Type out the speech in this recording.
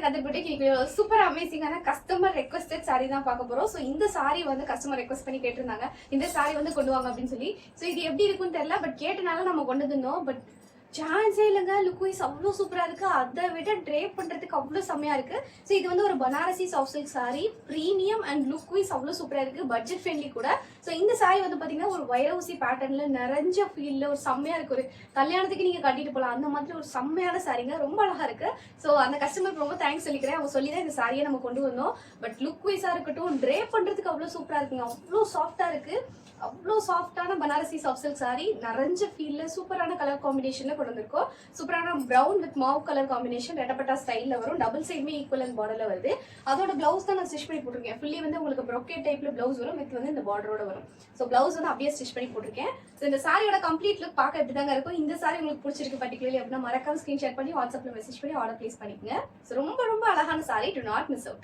கத்துக்கிட்டு சூப்பர் அமேசிங்கான customer requested sorry தான் பார்க்க போறோம். ஸோ இந்த சாரி வந்து கஸ்டமர் ரெக்வஸ்ட் பண்ணி கேட்டிருந்தாங்க, இந்த சாரி வந்து கொண்டு வாங்க அப்படின்னு சொல்லி. ஸோ இது எப்படி இருக்குன்னு தெரியல, பட் கேட்டனால நம்ம கொண்டு வந்தோம். பட் சான்ஸே இல்லைங்க, லுக் வைஸ் அவ்வளோ சூப்பராக இருக்குது. அதை விட ட்ரேப் பண்ணுறதுக்கு அவ்வளோ செம்மையாக இருக்குது. ஸோ இது வந்து ஒரு Banarasi soft silk sari, premium and look wise அவ்வளோ சூப்பராக இருக்குது, பட்ஜெட் ஃப்ரெண்ட்லி கூட. ஸோ இந்த சாரி வந்து பார்த்தீங்கன்னா ஒரு வைரவுசி பேட்டர்னில் நிறைஞ்ச ஃபீலில் ஒரு செம்மையாக இருக்குது. ஒரு கல்யாணத்துக்கு நீங்கள் கட்டிட்டு போகலாம், அந்த மாதிரி ஒரு செம்மையான சாரிங்க, ரொம்ப அழகாக இருக்குது. ஸோ அந்த கஸ்டமருக்கு ரொம்ப தேங்க்ஸ் சொல்லிக்கிறேன். அவங்க சொல்லி தான் இந்த சாரியை நம்ம கொண்டு வந்தோம். பட் லுக் வைஸாக இருக்கட்டும், ட்ரேப் பண்ணுறதுக்கு அவ்வளோ சூப்பராக இருக்குங்க, அவ்வளோ சாஃப்டாக இருக்குது. அவ்வளோ சாஃப்டான பனாரசி சாஃப்ட் சில்க் சாரி, நிறைஞ்ச ஃபீல்ல சூப்பரான கலர் காம்பினேஷன்ல கொண்டு வந்திருக்கோம். சூப்பரான brown with Mau colour combination, ரெட்டப்பட்டா ஸ்டைல்ல வரும். டபுள் சைடுமே ஈக்குவல் பார்டர்ல வருது. அதோட பிளவுஸ் தான் நான் ஸ்டிச் பண்ணி போட்டிருக்கேன். ஃபுல்லி வந்து உங்களுக்கு ப்ரோக்கேட் டைப்ல பிளவுஸ் வரும், வித் வந்து இந்த பார்டரோட வரும். ஸோ பிளவுஸ் வந்து அப்படியே ஸ்டிச் பண்ணி போட்டிருக்கேன். ஸோ இந்த சாரியோட கம்ப்ளீட் லுக் பார்க்க எப்படி தாங்க இருக்கும். இந்த சாரி உங்களுக்கு பிடிச்சிருக்கு பர்டிகுலர்லி அப்படின்னா மறக்காம ஸ்கிரீன்ஷாட் பண்ணி வாட்ஸ்அப்ல மெசேஜ் பண்ணி ஆர்டர் பிளேஸ் பண்ணிக்கோங்க. ஸோ ரொம்ப ரொம்ப அழகான sorry, to not miss out.